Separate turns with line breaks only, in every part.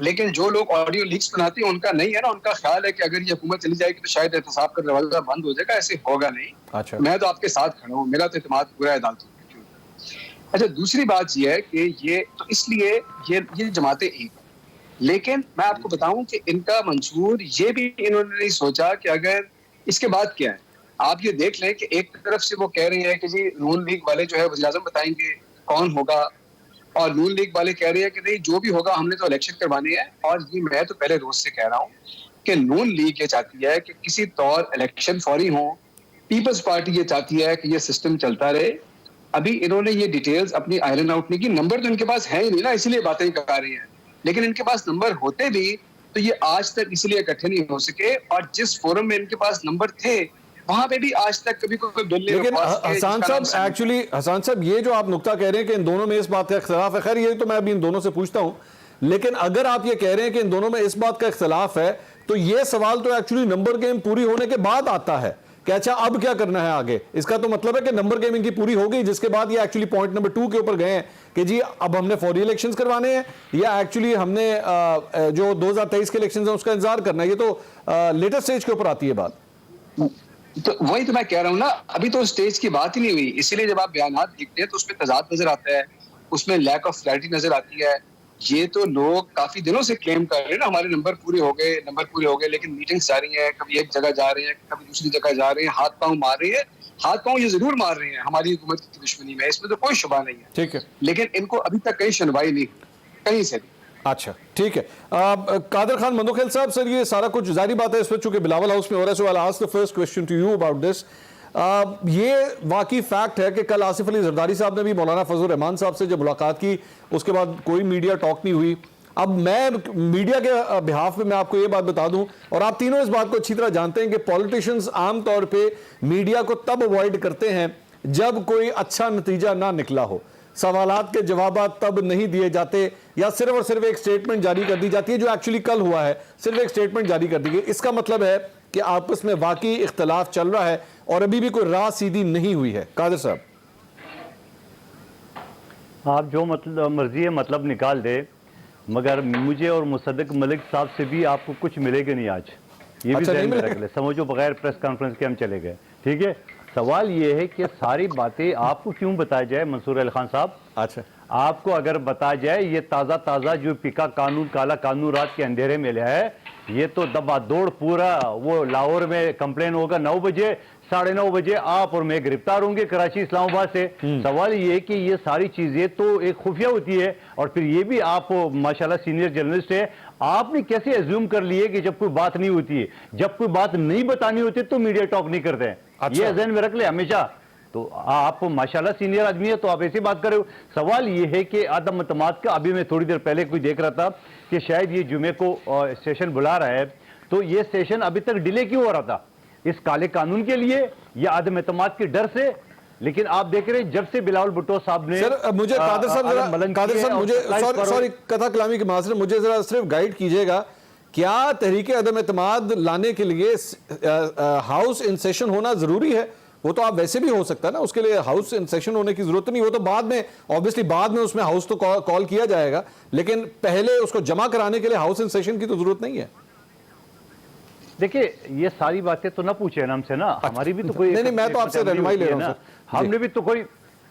لیکن جو لوگ آڈیو لیکس بناتے ہیں ان کا نہیں ہے نا, ان کا خیال ہے کہ اگر یہ حکومت چلی جائے گی تو شاید احتساب کا دروازہ بند ہو جائے گا. ایسے ہوگا نہیں.
اچھا
میں تو آپ کے ساتھ کھڑا ہوں, میرا تو اعتماد پورا ہے عدالتوں پہ. اچھا, دوسری بات یہ ہے کہ یہ تو اس لیے یہ جماعتیں ایک, لیکن میں آپ کو بتاؤں کہ ان کا منشور یہ بھی انہوں نے نہیں سوچا کہ اگر اس کے بعد کیا ہے. آپ یہ دیکھ لیں کہ ایک طرف سے وہ کہہ رہے ہیں کہ جی نون لیگ والے جو ہے وزیر اعظم بتائیں گے کون ہوگا, اور نون لیگ والے کہہ رہے ہیں کہ نہیں جو بھی ہوگا ہم نے تو الیکشن کروانے ہیں. اور یہ میں تو پہلے روز سے کہہ رہا ہوں کہ نون لیگ یہ چاہتی ہے کہ کسی طور الیکشن فوری ہوں, پیپلز پارٹی یہ چاہتی ہے کہ یہ سسٹم چلتا رہے. ابھی انہوں نے یہ ڈیٹیلز اپنی آئرن آؤٹ نہیں کی, نمبر تو ان کے پاس ہے ہی نہیں نا, اسی لیے باتیں کر رہی ہیں. لیکن ان کے پاس نمبر ہوتے بھی تو یہ آج تک اس لیے اکٹھے نہیں ہو سکے, اور جس فورم میں ان کے پاس نمبر تھے وہاں پہ بھی آج تک کبھی کوئی بل نہیں.
لیکن حسان صاحب ایکچولی حسان صاحب یہ جو آپ نقطہ کہہ رہے ہیں کہ ان دونوں میں اس بات کا اختلاف ہے, خیر یہ تو میں ابھی ان دونوں سے پوچھتا ہوں, لیکن اگر آپ یہ کہہ رہے ہیں کہ ان دونوں میں اس بات کا اختلاف ہے تو یہ سوال تو ایکچولی نمبر گیم پوری ہونے کے بعد آتا ہے کہ اچھا اب کیا کرنا ہے آگے. اس کا تو مطلب ہے کہ نمبر گیم ان کی پوری ہو گئی, جس کے بعد یہ ایکچولی پوائنٹ نمبر 2 کے اوپر گئے ہیں کہ جی اب ہم نے فوری الیکشنز کروانے ہیں, یا ایکچولی ہم نے جو 2023 کے الیکشنز ہیں اس کا انتظار کرنا ہے. یہ تو لیٹسٹ سٹیج کے اوپر آتی ہے بات.
تو وہی تو میں کہہ رہا ہوں نا, ابھی تو اسٹیج کی بات ہی نہیں ہوئی. اسی لیے جب آپ بیانات دیکھتے ہیں تو اس میں تضاد نظر آتا ہے, اس میں لیک آف کلیئرٹی نظر آتی ہے. یہ تو لوگ کافی دنوں سے کلیم کر رہے ہیں نا ہمارے نمبر پورے ہو گئے, لیکن میٹنگز جاری ہیں, کبھی ایک جگہ جا رہے ہیں, کبھی دوسری جگہ جا رہے ہیں, ہاتھ پاؤں مار رہے ہیں. ہاتھ پاؤں یہ ضرور مار رہے ہیں ہماری حکومت کی دشمنی میں, اس میں تو کوئی شبہ نہیں ہے.
ٹھیک ہے,
لیکن ان کو ابھی تک کہیں سنوائی نہیں کہیں سے بھی.
اچھا ٹھیک ہے. قادر خان مندوخیل صاحب, سر یہ سارا کچھ ظاہری بات ہے اس وقت چونکہ بلاول ہاؤس میں ہو رہا ہے, سو I'll ask the first question to you about this. یہ واقعی فیکٹ ہے کہ کل آصف علی زرداری صاحب نے بھی مولانا فضل الرحمان صاحب سے جب ملاقات کی اس کے بعد کوئی میڈیا ٹاک نہیں ہوئی. اب میں میڈیا کے بہاف میں آپ کو یہ بات بتا دوں, اور آپ تینوں اس بات کو اچھی طرح جانتے ہیں کہ پولیٹیشنز عام طور پہ میڈیا کو تب اوائڈ کرتے ہیں جب کوئی اچھا نتیجہ نہ نکلا ہو. سوالات کے جوابات تب نہیں دیے جاتے, یا صرف اور صرف ایک سٹیٹمنٹ جاری کر دی جاتی ہے, جو ایکچولی کل ہوا ہے صرف ایک سٹیٹمنٹ جاری کر دی گئی. اس کا مطلب ہے کہ آپس میں واقعی اختلاف چل رہا ہے اور ابھی بھی کوئی راہ سیدھی نہیں ہوئی ہے. قادر صاحب,
آپ جو مرضی ہے مطلب نکال دے, مگر مجھے اور مصدق ملک صاحب سے بھی آپ کو کچھ ملے گا نہیں آج. یہ بھی ذہن میں رکھ لے, سمجھو بغیر پریس کانفرنس کے ہم چلے گئے. ٹھیک ہے, سوال یہ ہے کہ ساری باتیں آپ کو کیوں بتایا جائے منصور علی خان صاحب.
اچھا,
آپ کو اگر بتایا جائے یہ تازہ جو پکا قانون کالا قانون رات کے اندھیرے میں لیا ہے, یہ تو دبا دوڑ پورا وہ لاہور میں کمپلین ہوگا 9 بجے 9:30 بجے آپ اور میں گرفتار ہوں گے کراچی اسلام آباد سے. سوال یہ ہے کہ یہ ساری چیزیں تو ایک خفیہ ہوتی ہے, اور پھر یہ بھی آپ ماشاءاللہ سینئر جرنلسٹ ہے, آپ نے کیسے ایزیوم کر لیے کہ جب کوئی بات نہیں ہوتی ہے, جب کوئی بات نہیں بتانی ہوتی تو میڈیا ٹاک نہیں کرتے ہیں. یہ ذہن میں رکھ لے ہمیشہ. تو آپ ماشاءاللہ سینئر آدمی ہے تو آپ ایسی بات کرے ہو. سوال یہ ہے کہ عدم اعتماد کا, ابھی میں تھوڑی دیر پہلے کوئی دیکھ رہا تھا کہ شاید یہ جمعے کو سیشن بلا رہا ہے, تو یہ سیشن ابھی تک ڈیلے کیوں ہو رہا تھا, اس کالے قانون کے لیے یا عدم اعتماد کے ڈر سے. لیکن آپ دیکھ رہے ہیں جب سے بلاول بھٹو صاحب نے
سر مجھے قادر صاحب مجھے سوری کتھا کلامی کے معاذرت, مجھے ذرا صرف گائیڈ کیجئے گا, کیا تحریک عدم اعتماد لانے کے لیے ہاؤس ان سیشن ہونا ضروری ہے؟ وہ تو آپ ویسے بھی ہو سکتا ہے نا, اس کے لیے ہاؤس ان سیشن ہونے کی ضرورت نہیں. وہ تو بعد میں obviously بعد میں اس میں ہاؤس تو کال کیا جائے گا, لیکن پہلے اس کو جمع کرانے کے لیے ہاؤس ان سیشن کی تو ضرورت نہیں ہے.
دیکھیں یہ ساری باتیں تو نہ پوچھیں ہم سے نا, ہماری بھی تو کوئی
نہیں میں تو آپ سے رہنمائی لے رہا ہوں.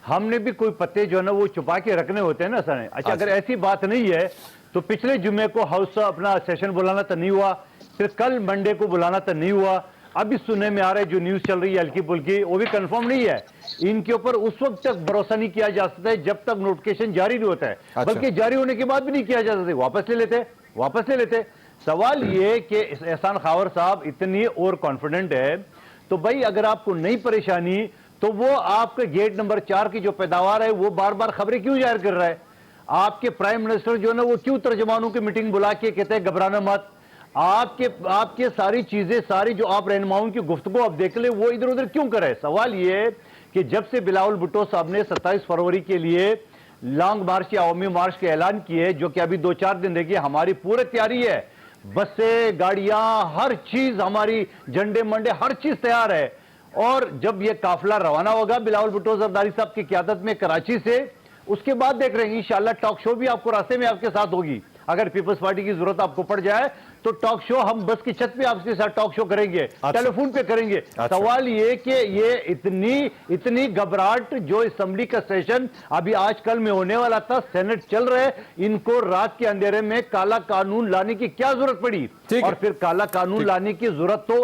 ہم نے بھی کوئی پتے جو ہے نا وہ چھپا کے رکھنے ہوتے ہیں نا سر. اچھا اگر ایسی بات نہیں ہے تو پچھلے جمعے کو ہاؤس اپنا سیشن بلانا تو نہیں ہوا, پھر کل منڈے کو بلانا تو نہیں ہوا. ابھی سننے میں آ رہا ہے جو نیوز چل رہی ہے ہلکی پھلکی, وہ بھی کنفرم نہیں ہے. ان کے اوپر اس وقت تک بھروسہ نہیں کیا جا سکتا ہے جب تک نوٹیفکیشن جاری نہیں ہوتا ہے, بلکہ جاری ہونے کے بعد بھی نہیں کیا جا سکتا, واپس لے لیتے. سوال یہ کہ احسان خاور صاحب اتنی اور کانفیڈنٹ ہے, تو بھائی اگر آپ کو نہیں پریشانی تو وہ آپ کے گیٹ نمبر 4 کی جو پیداوار ہے وہ بار بار خبریں کیوں ظاہر کر رہا ہے؟ آپ کے پرائم منسٹر جو ہے نا وہ کیوں ترجمانوں کی میٹنگ بلا کے کہتے ہیں گھبرانا مت؟ آپ کے ساری چیزیں, ساری جو آپ رہنماؤں کی گفتگو آپ دیکھ لیں, وہ ادھر ادھر کیوں کرے؟ سوال یہ ہے کہ جب سے بلاول بھٹو صاحب نے 27 فروری کے لیے لانگ مارچ یا عوامی مارچ کے اعلان کیے, جو کہ ابھی 2-4 دن رہ گئے, ہماری پوری تیاری ہے, بسیں, گاڑیاں, ہر چیز ہماری, جھنڈے منڈے, ہر چیز تیار ہے. اور جب یہ قافلہ روانہ ہوگا بلاول بھٹو زرداری صاحب کی قیادت میں کراچی سے, اس کے بعد دیکھ رہے ہیں انشاءاللہ ٹاک شو بھی آپ کو راستے میں آپ کے ساتھ ہوگی. اگر پیپلز پارٹی کی ضرورت آپ کو پڑ جائے تو ٹاک شو ہم بس کی چھت پہ آپ کے ساتھ ٹاک شو کریں گے, ٹیلی فون پہ کریں گے. سوال یہ کہ یہ اتنی گھبراہٹ جو اسمبلی کا سیشن ابھی آج کل میں ہونے والا تھا, سینٹ چل رہے, ان کو رات کے اندھیرے میں کالا قانون لانے کی کیا ضرورت پڑی؟ اور پھر کالا قانون لانے کی ضرورت تو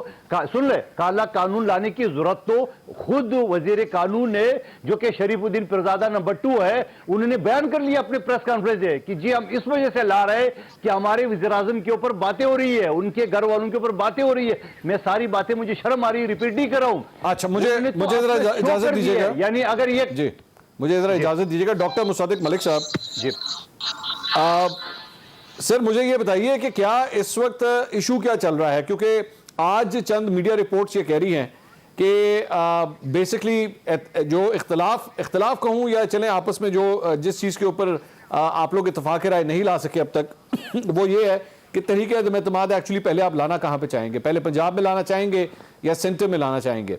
سن لے, کالا قانون لانے کی ضرورت تو خود وزیر قانون نے, جو کہ شریف الدین پیرزادہ نمبر 2 ہے, انہوں نے بیان کر لیا اپنے پریس کانفرنس سے کہ جی ہم اس وجہ سے لا رہے کہ ہمارے وزیر اعظم کے اوپر باتیں ہو رہی ہے, ان کے گھر والوں کے اوپر باتیں ہو رہی ہے. میں ساری باتیں مجھے شرم آ رہی ہے, ریپیٹ نہیں کر رہا ہوں.
اچھا مجھے ذرا اجازت دیجیے گا,
یعنی اگر یہ
جی مجھے ذرا اجازت دیجیے گا. ڈاکٹر مصدق ملک صاحب,
جی
سر مجھے یہ بتائیے کہ کیا اس وقت ایشو کیا چل رہا ہے, کیونکہ آج چند میڈیا رپورٹس یہ کہہ رہی ہیں کہ بیسکلی جو اختلاف کہوں یا چلیں آپس میں جو جس چیز کے اوپر آپ لوگ اتفاق رائے نہیں لا سکے اب تک, وہ یہ ہے کہ تحریک عدم اعتماد ایکچولی پہلے آپ لانا کہاں پہ چاہیں گے؟ پہلے پنجاب میں لانا چاہیں گے یا سینٹر میں لانا چاہیں گے؟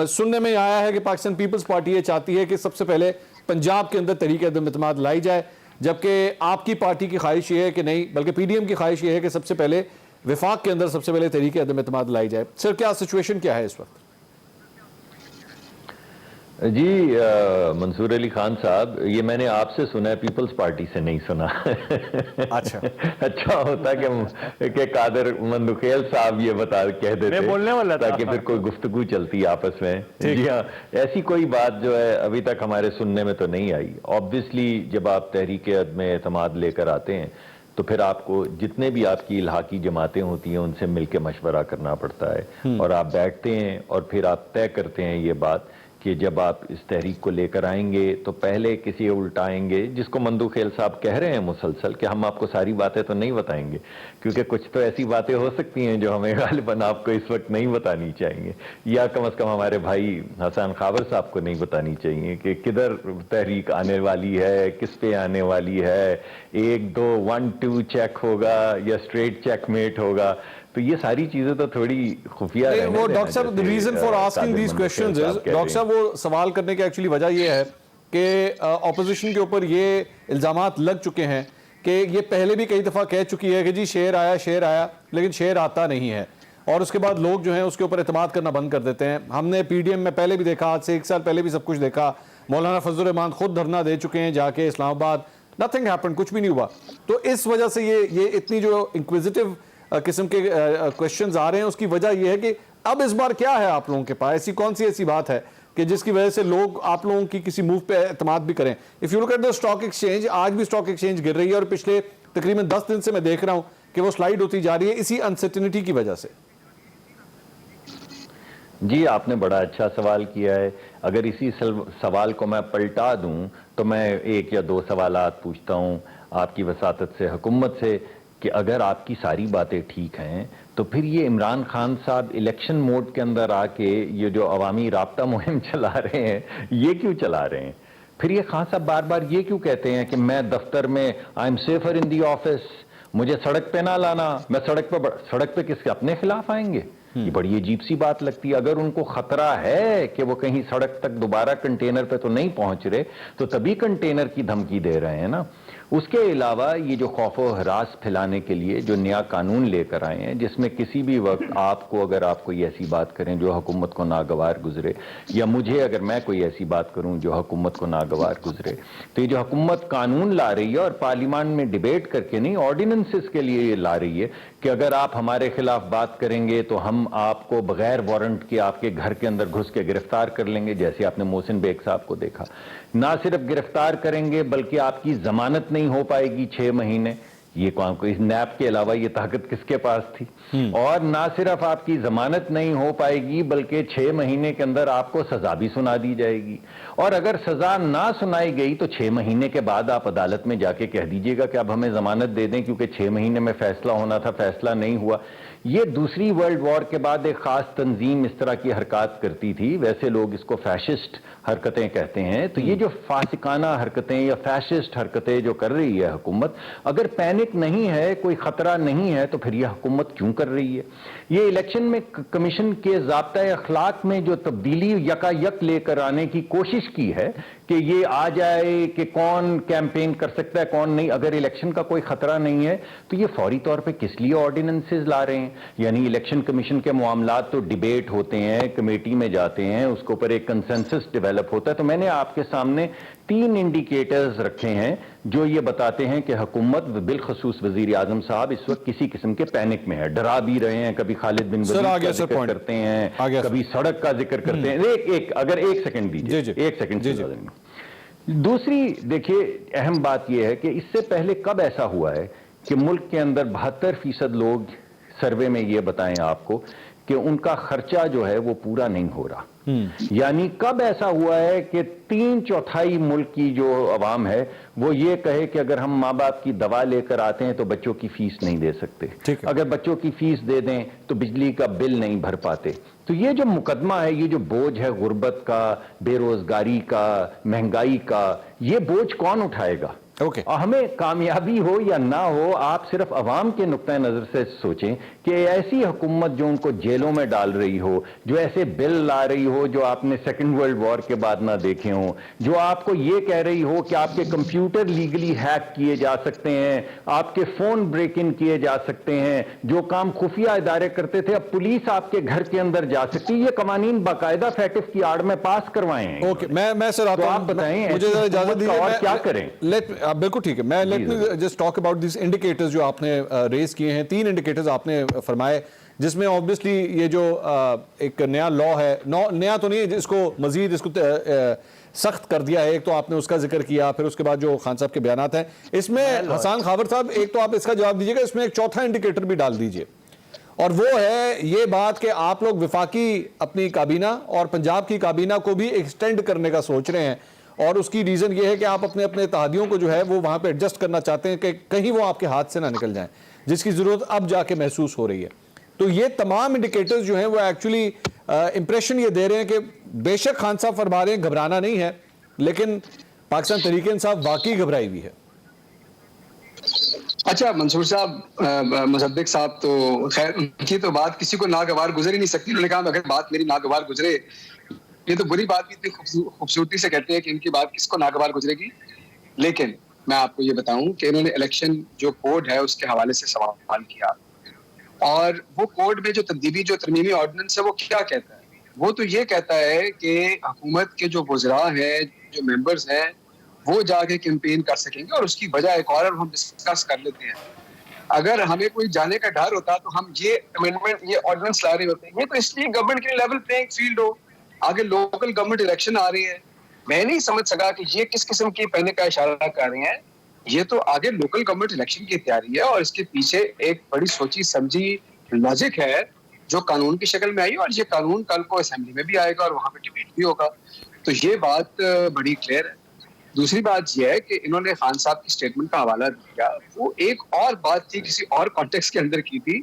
سننے میں آیا ہے کہ پاکستان پیپلز پارٹی یہ چاہتی ہے کہ سب سے پہلے پنجاب کے اندر تحریک عدم اعتماد لائی جائے, جبکہ آپ کی پارٹی کی خواہش یہ ہے کہ نہیں, بلکہ پی ڈی ایم کی خواہش یہ ہے کہ سب سے پہلے وفاق کے اندر سب سے پہلے تحریک عدم اعتماد لائی جائے. سر کیا سچویشن کیا ہے اس وقت؟
جی منصور علی خان صاحب, یہ میں نے آپ سے سنا ہے, پیپلز پارٹی سے نہیں سنا.
اچھا
اچھا ہوتا کہ قادر مندوخیل صاحب یہ کہہ دیتے,
میں بولنے والا تھا,
تاکہ پھر کوئی گفتگو چلتی آپس میں. جی ہاں, ایسی کوئی بات جو ہے ابھی تک ہمارے سننے میں تو نہیں آئی. آبویسلی جب آپ تحریک عدم اعتماد لے کر آتے ہیں تو پھر آپ کو جتنے بھی آپ کی الحاقی جماعتیں ہوتی ہیں ان سے مل کے مشورہ کرنا پڑتا ہے, اور آپ بیٹھتے ہیں اور پھر آپ طے کرتے ہیں یہ بات کہ جب آپ اس تحریک کو لے کر آئیں گے تو پہلے کسی الٹائیں گے, جس کو مندوخیل صاحب کہہ رہے ہیں مسلسل کہ ہم آپ کو ساری باتیں تو نہیں بتائیں گے, کیونکہ کچھ تو ایسی باتیں ہو سکتی ہیں جو ہمیں غالباً آپ کو اس وقت نہیں بتانی چاہیے, یا کم از کم ہمارے بھائی حسن خاور صاحب کو نہیں بتانی چاہیے کہ کدھر تحریک آنے والی ہے, کس پہ آنے والی ہے, 1 2 1 2 چیک ہوگا یا اسٹریٹ چیک میٹ ہوگا. تو یہ ساری چیزیں تو تھوڑی خفیہ رہنے
وہ ڈاکٹر صاحب, the reason for asking these questions is, doctor صاحب وہ سوال کرنے کی ایکچولی وجہ یہ ہے کہ اپوزیشن کے اوپر یہ الزامات لگ چکے ہیں کہ یہ پہلے بھی کئی دفعہ کہہ چکی ہے کہ جی شعر آیا لیکن شعر آتا نہیں ہے, اور اس کے بعد لوگ جو ہیں اس کے اوپر اعتماد کرنا بند کر دیتے ہیں. ہم نے پی ڈی ایم میں پہلے بھی دیکھا, آج سے 1 سال پہلے بھی سب کچھ دیکھا, مولانا فضل الرحمان خود دھرنا دے چکے ہیں جا کے اسلام آباد, nothing happened, کچھ بھی نہیں ہوا. تو اس وجہ سے یہ اتنی جو انکویزیٹو قسم کے کوشچنز آ رہے ہیں, اس کی وجہ یہ ہے کہ اب اس بار کیا ہے آپ لوگوں کے پاس, ایسی کون سی ایسی بات ہے کہ جس کی وجہ سے لوگ آپ لوگوں کی کسی موو پہ اعتماد بھی کریں. If you look at the stock exchange, آج بھی اسٹاک ایکسچینج گر رہی ہے, اور پچھلے تقریباً 10 دن سے میں دیکھ رہا ہوں کہ وہ سلائیڈ ہوتی جا رہی ہے اسی انسرٹینٹی کی وجہ سے.
جی آپ نے بڑا اچھا سوال کیا ہے. اگر اسی سوال کو میں پلٹا دوں تو میں 1 یا 2 سوالات پوچھتا ہوں آپ کی وساطت سے حکومت سے کہ اگر آپ کی ساری باتیں ٹھیک ہیں تو پھر یہ عمران خان صاحب الیکشن موڈ کے اندر آ کے یہ جو عوامی رابطہ مہم چلا رہے ہیں یہ کیوں چلا رہے ہیں؟ پھر یہ خان صاحب بار بار یہ کیوں کہتے ہیں کہ میں دفتر میں I am safer in the office, مجھے سڑک پہ نہ لانا, میں سڑک پہ کس کے اپنے خلاف آئیں گے؟ یہ بڑی عجیب سی بات لگتی ہے. اگر ان کو خطرہ ہے کہ وہ کہیں سڑک تک دوبارہ کنٹینر پہ تو نہیں پہنچ رہے تو تبھی کنٹینر کی دھمکی دے رہے ہیں نا. اس کے علاوہ یہ جو خوف و ہراس پھیلانے کے لیے جو نیا قانون لے کر آئے ہیں جس میں کسی بھی وقت آپ کو اگر آپ کوئی ایسی بات کریں جو حکومت کو ناگوار گزرے, یا مجھے اگر میں کوئی ایسی بات کروں جو حکومت کو ناگوار گزرے, تو یہ جو حکومت قانون لا رہی ہے اور پارلیمان میں ڈیبیٹ کر کے نہیں, آرڈیننسز کے لیے یہ لا رہی ہے کہ اگر آپ ہمارے خلاف بات کریں گے تو ہم آپ کو بغیر وارنٹ کے آپ کے گھر کے اندر گھس کے گرفتار کر لیں گے, جیسے آپ نے محسن بیگ صاحب کو دیکھا. نہ صرف گرفتار کریں گے بلکہ آپ کی ضمانت نہیں ہو پائے گی 6 مہینے. یہ اس نیب کے علاوہ یہ طاقت کس کے پاس تھی؟ اور نہ صرف آپ کی ضمانت نہیں ہو پائے گی بلکہ 6 مہینے کے اندر آپ کو سزا بھی سنا دی جائے گی. اور اگر سزا نہ سنائی گئی تو 6 مہینے کے بعد آپ عدالت میں جا کے کہہ دیجئے گا کہ اب ہمیں ضمانت دے دیں کیونکہ 6 مہینے میں فیصلہ ہونا تھا, فیصلہ نہیں ہوا. یہ دوسری ورلڈ وار کے بعد ایک خاص تنظیم اس طرح کی حرکات کرتی تھی, ویسے لوگ اس کو فیشسٹ حرکتیں کہتے ہیں. تو یہ جو فاسقانہ حرکتیں یا فیشسٹ حرکتیں جو کر رہی ہے حکومت, اگر پینک نہیں ہے, کوئی خطرہ نہیں ہے, تو پھر یہ حکومت کیوں کر رہی ہے؟ یہ الیکشن میں کمیشن کے ضابطۂ اخلاق میں جو تبدیلی یکا یک لے کر آنے کی کوشش کی ہے کہ یہ آ جائے کہ کون کیمپین کر سکتا ہے کون نہیں. اگر الیکشن کا کوئی خطرہ نہیں ہے تو یہ فوری طور پہ کس لیے آرڈیننسز لا رہے ہیں؟ یعنی الیکشن کمیشن کے معاملات تو ڈیبیٹ ہوتے ہیں, کمیٹی میں جاتے ہیں, اس کے اوپر ایک کنسنسس ڈیولپ ہوتا ہے. تو میں نے آپ کے سامنے 3 انڈیکیٹرز رکھے ہیں جو یہ بتاتے ہیں کہ حکومت بالخصوص وزیر اعظم صاحب اس وقت کسی قسم کے پینک میں ہے, ڈرا بھی رہے ہیں. کبھی خالد بن ولید کا ذکر کرتے ہیں, کبھی سڑک کا ذکر کرتے ہیں. اگر ایک سیکنڈ دیجیے, ایک سیکنڈ. دوسری دیکھیے اہم بات یہ ہے کہ اس سے پہلے کب ایسا ہوا ہے کہ ملک کے اندر 72% لوگ سروے میں یہ بتائیں آپ کو کہ ان کا خرچہ جو ہے وہ پورا نہیں ہو رہا. یعنی کب ایسا ہوا ہے کہ 3/4 ملک کی جو عوام ہے وہ یہ کہے کہ اگر ہم ماں باپ کی دوا لے کر آتے ہیں تو بچوں کی فیس نہیں دے سکتے, اگر بچوں کی فیس دے دیں تو بجلی کا بل نہیں بھر پاتے. تو یہ جو مقدمہ ہے, یہ جو بوجھ ہے غربت کا, بے روزگاری کا, مہنگائی کا, یہ بوجھ کون اٹھائے گا؟ ہمیں کامیابی ہو یا نہ ہو, آپ صرف عوام کے نقطۂ نظر سے سوچیں کہ ایسی حکومت جو ان کو جیلوں میں ڈال رہی ہو, جو ایسے بل لا رہی ہو جو آپ نے سیکنڈ ورلڈ وار کے بعد نہ دیکھے ہوں, جو آپ کو یہ کہہ رہی ہو کہ آپ کے کمپیوٹر لیگلی ہیک کیے جا سکتے ہیں, آپ کے فون بریک ان کیے جا سکتے ہیں, جو کام خفیہ ادارے کرتے تھے اب پولیس آپ کے گھر کے اندر جا سکتی, یہ قوانین باقاعدہ فیٹف کی آڑ میں پاس کروائے ہیں.
میں سر
تو آپ بتائیں مجھے اجازت دیجیے اور کیا کریں؟
بالکل ٹھیک ہے, میں let me just talk about these indicators جو آپ نے ریز کیے ہیں. 3 انڈیکیٹرز آپ نے فرمائے جس میں obviously یہ جو ایک نیا لا ہے, نیا تو نہیں ہے, جس کو مزید اس کو سخت کر دیا ہے. ایک تو آپ نے اس کا ذکر کیا, پھر اس کے بعد جو خان صاحب کے بیانات ہیں اس میں, حسان خاور صاحب ایک تو آپ اس کا جواب دیجیے گا, اس میں ایک چوتھا انڈیکیٹر بھی ڈال دیجیے, اور وہ ہے یہ بات کہ آپ لوگ وفاقی اپنی کابینہ اور پنجاب کی کابینہ کو بھی ایکسٹینڈ کرنے کا سوچ رہے ہیں, اور اس کی ریزن یہ ہے کہ آپ اپنے اتحادیوں کو جو ہے وہ وہاں پہ ایڈجسٹ کرنا چاہتے ہیں کہ کہیں وہ آپ کے ہاتھ سے نہ نکل جائیں, جس کی ضرورت اب جا کے محسوس ہو رہی ہے. تو یہ تمام انڈیکیٹرز جو ہیں وہ ایکچولی امپریشن یہ دے رہے ہیں کہ بے شک خان صاحب فرما رہے ہیں گھبرانا نہیں ہے, لیکن پاکستان تحریک انصاف واقعی گھبرائی ہوئی ہے.
اچھا منصور صاحب, مصدق صاحب تو خیر ان کی تو بات کسی کو ناگوار گزر ہی نہیں سکتی. انہوں نے کہا اگر بات میری ناگوار گزرے, یہ تو بری بات بھی اتنی خوبصورتی سے کہتے ہیں کہ ان کی بات کس کو ناگوار گزرے گی. لیکن میں آپ کو یہ بتاؤں کہ انہوں نے الیکشن جو کوڈ ہے اس کے حوالے سے سوال کیا, اور وہ کوڈ میں جو ترمیمی آرڈیننس ہے وہ کیا کہتا ہے؟ وہ تو یہ کہتا ہے کہ حکومت کے جو وزراء ہیں, جو ممبرز ہیں, وہ جا کے کیمپین کر سکیں گے, اور اس کی وجہ ایک اور ہم ڈسکس کر لیتے ہیں. اگر ہمیں کوئی جانے کا ڈر ہوتا تو ہم یہ امینڈمنٹ, یہ آرڈیننس لا رہے ہوتے ہیں. یہ تو اس لیے گورنمنٹ کے لیول پلینگ فیلڈ ہو, آگے لوکل گورنمنٹ الیکشن آ رہی ہے. میں نہیں سمجھ سکا کہ یہ کس قسم کی پہنے کا اشارہ کر رہے ہیں. یہ تو آگے لوکل گورنمنٹ الیکشن کی تیاری ہے, اور اس کے پیچھے ایک بڑی سوچی سمجھی لاجک ہے جو قانون کی شکل میں آئی, اور یہ قانون کل کو اسمبلی میں بھی آئے گا اور وہاں پہ ڈیبیٹ بھی ہوگا. تو یہ بات بڑی کلیئر ہے. دوسری بات یہ ہے کہ انہوں نے خان صاحب کی سٹیٹمنٹ کا حوالہ دیا, وہ ایک اور بات تھی, کسی اور کانٹیکسٹ کے اندر کی تھی.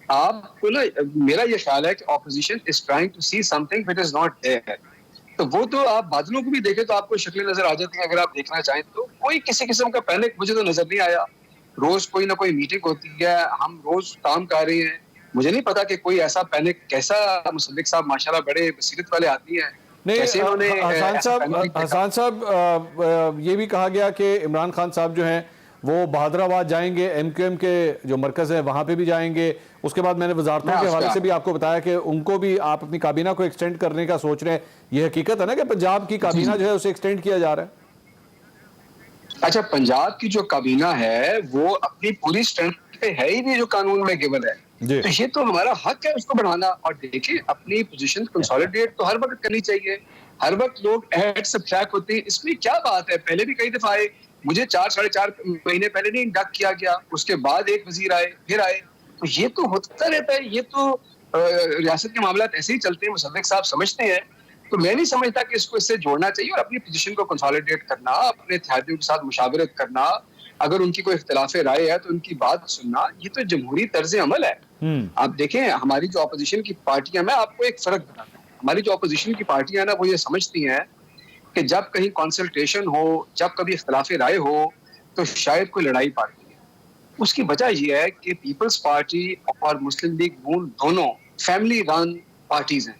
آپ کو نا, میرا یہ خیال ہے کہ opposition is trying to see something which is not there. تو وہ تو آپ بادلوں کو بھی دیکھیں تو آپ کو شکلیں نظر آ جاتی ہیں. اگر آپ دیکھنا چاہیں تو کوئی کسی قسم کا پینک مجھے تو نظر نہیں آیا. روز کوئی نہ کوئی میٹنگ ہوتی ہے, ہم روز کام کر رہے ہیں. مجھے نہیں پتا کہ کوئی ایسا پینک, کیسا مصدق صاحب ماشاءاللہ بڑے بصیرت والے آدمی ہیں.
حسان صاحب یہ بھی کہا گیا کہ عمران خان صاحب جو ہیں وہ بہادرآباد جائیں گے, ایم کیو ایم کے جو مرکز ہے وہاں پہ بھی جائیں گے. اس کے بعد میں نے وزارتوں کے حوالے سے بھی آپ کو بتایا کہ ان کو بھی آپ اپنی کابینہ کو ایکسٹینڈ کرنے کا سوچ رہے ہیں. یہ حقیقت ہے نا کہ پنجاب کی کابینہ جو ہے اسے ایکسٹینڈ کیا جا رہا ہے؟
اچھا, پنجاب کی جو کابینہ ہے وہ اپنی پوری اسٹرینتھ پہ ہے ہی نہیں جو قانون میں گیون ہے. تو یہ تو ہمارا حق ہے اس کو بڑھانا. اور دیکھیں اپنی پوزیشن کنسولیڈیٹ تو ہر وقت کرنی چاہیے. ہر وقت لوگ ایڈ سبٹریکٹ ہوتے ہیں, اس میں کیا بات ہے؟ پہلے بھی کئی دفعہ آئے, مجھے 4-4.5 مہینے پہلے نہیں انڈکٹ کیا گیا, اس کے بعد ایک وزیر آئے, پھر آئے. تو یہ تو ہوتا رہتا ہے. یہ تو ریاست کے معاملات ایسے ہی چلتے ہیں, مصدق صاحب سمجھتے ہیں. تو میں نہیں سمجھتا کہ اس کو اس سے جوڑنا چاہیے, اور اپنی پوزیشن کو کنسولیڈیٹ کرنا, اپنے اتحادیوں کے ساتھ مشاورت کرنا, اگر ان کی کوئی اختلاف رائے ہے تو ان کی بات سننا, یہ تو جمہوری طرز عمل ہے. آپ دیکھیں ہماری جو اپوزیشن کی پارٹیاں, میں آپ کو ایک فرق بتاتا ہوں, ہماری جو اپوزیشن کی پارٹیاں نا وہ یہ سمجھتی ہیں کہ جب کہیں کنسلٹیشن ہو, جب کبھی اختلاف رائے ہو تو شاید کوئی لڑائی پارٹی ہے. اس کی وجہ یہ ہے کہ پیپلز پارٹی اور مسلم لیگ نون دونوں فیملی رن پارٹیز ہیں.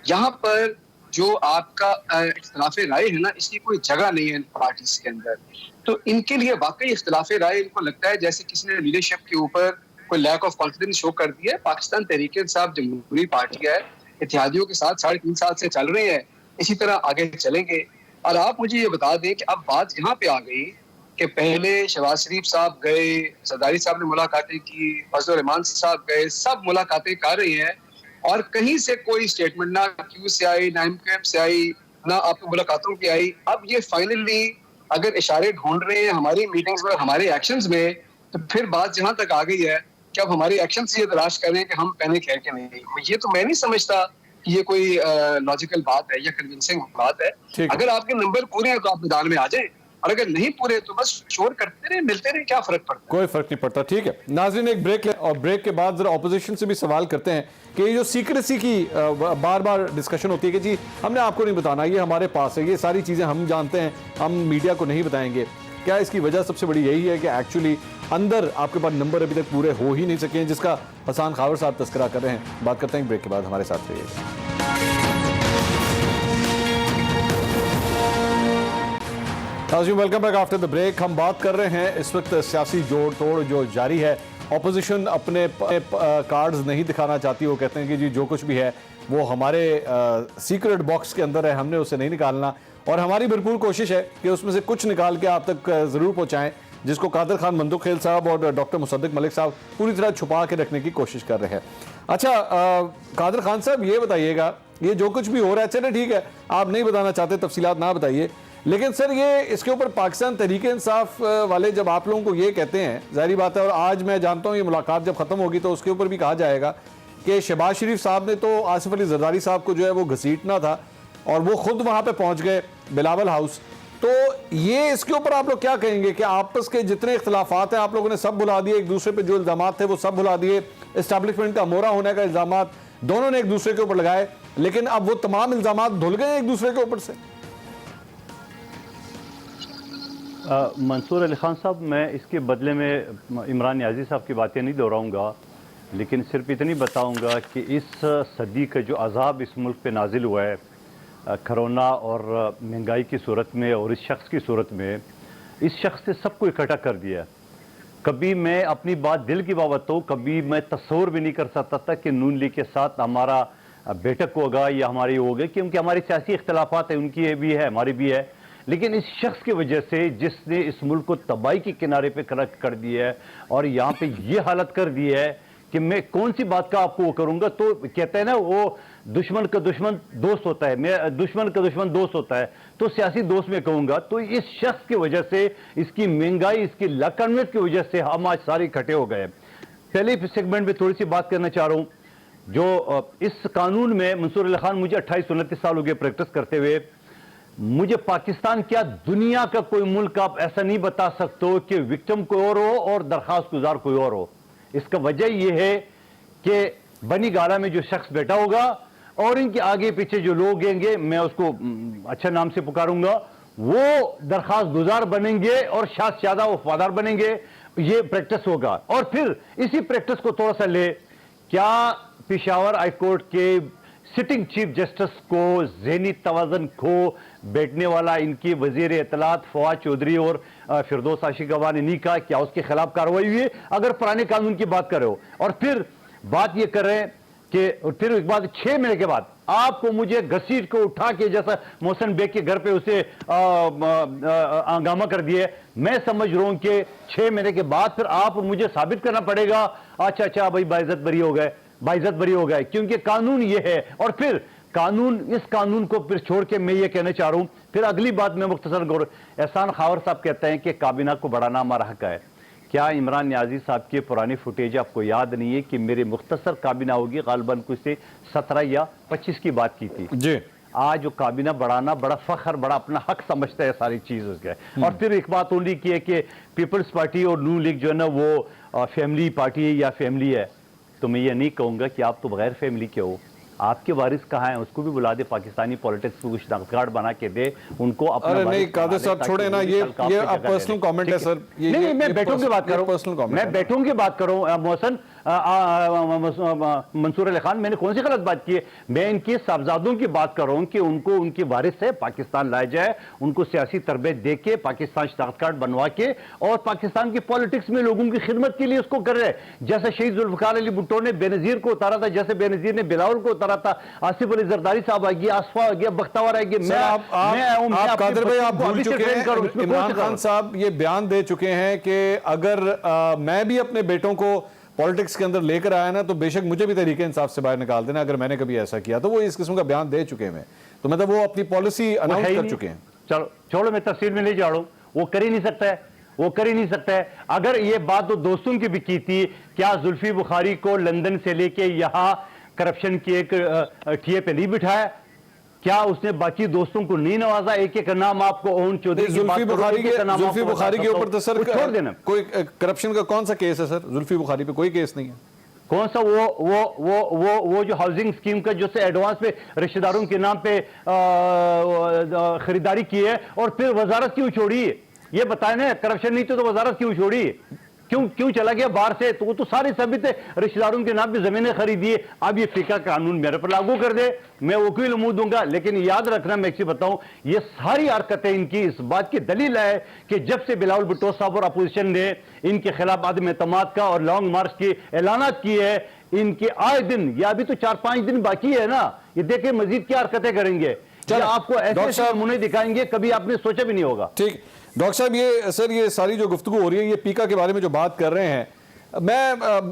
یہاں پر جو آپ کا اختلاف رائے ہے نا اس کی کوئی جگہ نہیں ہے ان پارٹیز کے اندر. تو ان کے لیے واقعی اختلاف رائے ان کو لگتا ہے جیسے کسی نے لیڈرشپ کے اوپر کوئی لیک آف کانفیڈنس شو کر دیا ہے. پاکستان تحریک انصاف جمہوری پارٹی ہے, اتحادیوں کے ساتھ 3.5 سال سے چل رہے ہیں, اسی طرح آگے چلیں گے. اور آپ مجھے یہ بتا دیں کہ اب بات یہاں پہ آ گئی کہ پہلے شہباز شریف صاحب گئے, زرداری صاحب نے ملاقاتیں کی, فضل الرحمان صاحب گئے, سب ملاقاتیں کر رہی ہیں اور کہیں سے کوئی اسٹیٹمنٹ نہ کیو سے آئی, نہ ایم کیو ایم سے آئی, نہ آپ کو ملاقاتوں کی آئی. اب یہ فائنلی اگر اشارے ڈھونڈ رہے ہیں ہماری میٹنگز میں, ہمارے ایکشنز میں, تو پھر بات جہاں تک آ گئی ہے کہ اب ہمارے ایکشن سے یہ تلاش کر رہے ہیں کہ ہم پینک ہے کہ نہیں. یہ تو میں نہیں سمجھتا کہ یہ کوئی لاجیکل بات ہے یا کنونسنگ بات ہے. اگر آپ کے نمبر پورے ہیں تو آپ میدان میں آ جائیں, اور اگر نہیں پورے تو بس شور کرتے رہے, ملتے رہے, کیا فرق پڑتا ہے؟
کوئی فرق نہیں پڑتا. ٹھیک ہے ناظرین, ایک بریک لیں اور بریک کے بعد ذرا اپوزیشن سے بھی سوال کرتے ہیں کہ یہ جو سیکریسی کی بار بار ڈسکشن ہوتی ہے کہ جی ہم نے آپ کو نہیں بتانا, یہ ہمارے پاس ہے, یہ ساری چیزیں ہم جانتے ہیں, ہم میڈیا کو نہیں بتائیں گے. کیا اس کی وجہ سب سے بڑی یہی ہے کہ ایکچولی اندر آپ کے پاس نمبر ابھی تک پورے ہو ہی نہیں سکے ہیں, جس کا حسان خاور صاحب تذکرہ کر رہے ہیں؟ بات کرتے ہیں بریک کے بعد, ہمارے ساتھ رہیے گا. ناظرین welcome back after the break. ہم بات کر رہے ہیں اس وقت سیاسی جوڑ توڑ جو جاری ہے. اپوزیشن اپنے کارڈز نہیں دکھانا چاہتی, وہ کہتے ہیں کہ جی جو کچھ بھی ہے وہ ہمارے سیکرٹ باکس کے اندر ہے, ہم نے اسے نہیں نکالنا, اور ہماری بھرپور کوشش ہے کہ اس میں سے کچھ نکال کے آپ تک ضرور پہنچائیں, جس کو قادر خان مندوق خیل صاحب اور ڈاکٹر مصدق ملک صاحب پوری طرح چھپا کے رکھنے کی کوشش کر رہے ہیں. اچھا قادر خان صاحب یہ بتائیے گا, یہ جو کچھ بھی ہو رہا ہے چلے ٹھیک ہے آپ نہیں بتانا چاہتے, تفصیلات نہ بتائیے, لیکن سر یہ اس کے اوپر پاکستان تحریک انصاف والے جب آپ لوگوں کو یہ کہتے ہیں, ظاہری بات ہے, اور آج میں جانتا ہوں یہ ملاقات جب ختم ہوگی تو اس کے اوپر بھی کہا جائے گا کہ شہباز شریف صاحب نے تو آصف علی زرداری صاحب کو جو ہے وہ گھسیٹنا تھا اور وہ خود وہاں پہ پہنچ گئے بلاول ہاؤس. تو یہ اس کے اوپر آپ لوگ کیا کہیں گے کہ آپس کے جتنے اختلافات ہیں آپ لوگوں نے سب بھلا دیے, ایک دوسرے پہ جو الزامات تھے وہ سب بھلا دیے, اسٹیبلشمنٹ کا مورا ہونے کا الزامات دونوں نے ایک دوسرے کے اوپر لگائے, لیکن اب وہ تمام الزامات دھل گئے ایک دوسرے کے اوپر سے؟
منصور علی خان صاحب, میں اس کے بدلے میں عمران نیازی صاحب کی باتیں نہیں دہراؤں گا, لیکن صرف اتنی بتاؤں گا کہ اس صدی کا جو عذاب اس ملک پہ نازل ہوا ہے کرونا اور مہنگائی کی صورت میں اور اس شخص کی صورت میں, اس شخص نے سب کو اکٹھا کر دیا. کبھی میں اپنی بات دل کی بات ہوں, کبھی میں تصور بھی نہیں کر سکتا تھا کہ نون لیگ کے ساتھ ہمارا بیٹھک ہوگا یا ہماری ہوگی, کیونکہ ہماری سیاسی اختلافات ہیں, ان کی بھی ہے ہماری بھی ہے, لیکن اس شخص کی وجہ سے جس نے اس ملک کو تباہی کے کنارے پہ کر دیا ہے اور یہاں پہ یہ حالت کر دی ہے کہ میں کون سی بات کا آپ کو وہ کروں گا. تو کہتے ہیں نا وہ دشمن کا دشمن دوست ہوتا ہے, میں دشمن کا دشمن دوست ہوتا ہے, تو سیاسی دوست میں کہوں گا. تو اس شخص کی وجہ سے, اس کی مہنگائی, اس کی لاکنویت کی وجہ سے ہم آج سارے اکٹھے ہو گئے. پہلے سیگمنٹ میں تھوڑی سی بات کرنا چاہ رہا ہوں. جو اس قانون میں منصور علی خان, مجھے 28-29 سال ہو گئے پریکٹس کرتے ہوئے, مجھے پاکستان کیا دنیا کا کوئی ملک آپ ایسا نہیں بتا سکتے کہ وکٹم کوئی اور ہو اور درخواست گزار کوئی اور ہو. اس کا وجہ یہ ہے کہ بنی گالا میں جو شخص بیٹھا ہوگا اور ان کے آگے پیچھے جو لوگ ہیں گے, میں اس کو اچھا نام سے پکاروں گا, وہ درخواست گزار بنیں گے اور شادہ وفادار بنیں گے. یہ پریکٹس ہوگا. اور پھر اسی پریکٹس کو تھوڑا سا لے, کیا پشاور ہائی کورٹ کے سٹنگ چیف جسٹس کو ذہنی توازن کھو بیٹھنے والا ان کی وزیر اطلاعات فواد چودھری اور فردوس عاشق گواہ نے نہیں کہا کیا اس کے خلاف کارروائی ہوئی ہے؟ اگر پرانے قانون کی بات کر رہے ہو, اور پھر بات یہ کر رہے ہیں کہ پھر ایک بات 6 مہینے کے بعد آپ کو مجھے گھسیٹ کو اٹھا کے جیسا محسن بیگ کے گھر پہ اسے ہنگامہ کر دیا ہے, میں سمجھ رہا ہوں کہ 6 مہینے کے بعد پھر آپ مجھے ثابت کرنا پڑے گا اچھا بھائی باعزت بری ہو گئے, کیونکہ قانون یہ ہے. اور پھر اس قانون کو پھر چھوڑ کے میں یہ کہنا چاہ رہا ہوں, پھر اگلی بات میں مختصر احسان خاور صاحب کہتے ہیں کہ کابینہ کو بڑھانا ہمارا حق ہے. کیا عمران نیازی صاحب کی پرانی فوٹیج آپ کو یاد نہیں ہے کہ میرے مختصر کابینہ ہوگی غالباً کچھ سے 17 یا 25 کی بات کی تھی
جی.
آج جو کابینہ بڑھانا بڑا فخر, بڑا اپنا حق سمجھتا ہے ساری چیز اس کا. اور پھر ایک بات اونلی کی ہے کہ پیپلز پارٹی اور نون لیگ جو ہے نا وہ فیملی پارٹی ہے یا فیملی ہے, تو میں یہ نہیں کہوں گا کہ آپ تو بغیر فیملی کے ہو. آپ کے وارث کہاں ہیں, اس کو بھی بلا دے, پاکستانی پولیٹکس کو کچھ نقد کارڈ بنا کے دے ان کو اپنا.
ارے نہیں قادر صاحب چھوڑے نا, یہ آپ پرسنل کامنٹ ہے سر.
نہیں میں بیٹھوں کی بات کروں, محسن منصور علی خان، میں نے کون سی غلط بات کی ہے؟ میں ان کے صاحبزادوں کی بات کر رہا ہوں کہ ان کو ان کی وارث سے پاکستان لایا جائے، ان کو سیاسی تربیت دے کے، پاکستان شناخت کارڈ بنوا کے، اور پاکستان کی پالیٹکس میں لوگوں کی خدمت کے لیے اس کو کر رہے ہیں۔ جیسے شہید ذوالفقار علی بھٹو نے بے نظیر کو اتارا تھا، جیسے بے نظیر نے بلاول کو اتارا تھا، آصف علی زرداری صاحب آ گیا، آصفہ آ گیا، بختاور آ گیا۔
آپ قادر بھائی آپ بھول چکے ہیں، عمران خان صاحب یہ بیان دے چکے ہیں کہ اگر میں بھی اپنے بیٹوں کو پالیٹکس کے اندر لے کر آیا نا تو بے شک مجھے بھی تحریک انصاف سے باہر نکال دینا اگر میں نے کبھی ایسا کیا، تو وہ اس قسم کا بیان دے چکے ہیں، تو مطلب وہ اپنی پالیسی اناؤنس کر چکے ہیں۔
چلو چھوڑو، میں تفصیل میں نہیں جا رہا ہوں، وہ کر ہی نہیں سکتا ہے، وہ کر ہی نہیں سکتا ہے۔ اگر یہ بات تو دوستوں کی بھی کی تھی، کیا زلفی بخاری کو لندن سے لے کے یہاں کرپشن کے ایک ٹھیے پہ نہیں بٹھایا؟ کیا اس نے باقی دوستوں کو نہیں نوازا؟ ایک ایک نام آپ کو اون چودھری کی بات کرو،
زلفی بخاری کے اوپر تو سر
چھوڑ دینا،
کوئی کرپشن کا کون سا کیس ہے سر؟ زلفی بخاری پہ کوئی کیس نہیں ہے۔
کون سا؟ وہ جو ہاؤسنگ سکیم کا جو سے ایڈوانس پہ رشتہ داروں کے نام پہ خریداری کی ہے اور پھر وزارت کیوں چھوڑی ہے؟ یہ بتائیں نا، کرپشن نہیں تو وزارت کیوں چھوڑی ہے؟ کیوں چلا گیا باہر سے؟ تو وہ تو سارے ثابت ہے، رشتہ داروں کے نام پہ زمینیں خریدی ہے۔ اب یہ فقہ قانون میرے پر لاگو کر دے، میں وکیل امور دوں گا، لیکن یاد رکھنا، میں ایک بتاؤں، یہ ساری حرکتیں ان کی اس بات کی دلیل ہے کہ جب سے بلاول بھٹو صاحب اور اپوزیشن نے ان کے خلاف عدم اعتماد کا اور لانگ مارچ کے اعلانات کیے ہیں، ان کے آئے دن، یا ابھی تو 4-5 دن باقی ہے نا، یہ دیکھیں مزید کیا حرکتیں کریں گے، آپ کو ایسے نمونے دکھائیں گے کبھی آپ نے سوچا بھی نہیں ہوگا۔
ٹھیک ڈاکٹر صاحب، یہ ساری جو گفتگو ہو رہی ہے، یہ پیکا کے بارے میں جو بات کر رہے ہیں،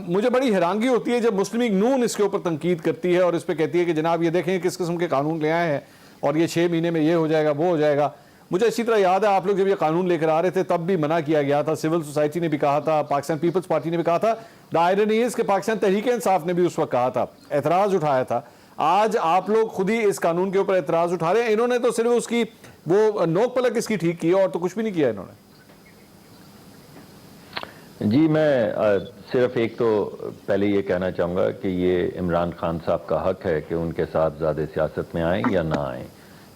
مجھے بڑی حیرانگی ہوتی ہے جب مسلم لیگ نون اس کے اوپر تنقید کرتی ہے اور اس پہ کہتی ہے کہ جناب یہ دیکھیں کس قسم کے قانون لے آئے ہیں اور یہ 6 مہینے میں یہ ہو جائے گا وہ ہو جائے گا۔ مجھے اسی طرح یاد ہے آپ لوگ جب یہ قانون لے کر آ رہے تھے تب بھی منع کیا گیا تھا، سول سوسائٹی نے بھی کہا تھا، پاکستان پیپلز پارٹی نے بھی کہا تھا، دا آئرنی از کہ پاکستان تحریک انصاف نے بھی اس وقت کہا تھا، اعتراض اٹھایا تھا۔ آج آپ لوگ خود ہی اس قانون کے اوپر اعتراض اٹھا رہے ہیں، انہوں نے تو صرف اس کی وہ نوک پلک اس کی ٹھیک کی اور تو کچھ بھی نہیں کیا انہوں نے۔
جی میں صرف ایک تو پہلے یہ کہنا چاہوں گا کہ یہ عمران خان صاحب کا حق ہے کہ ان کے صاحبزادے سیاست میں آئیں یا نہ آئیں،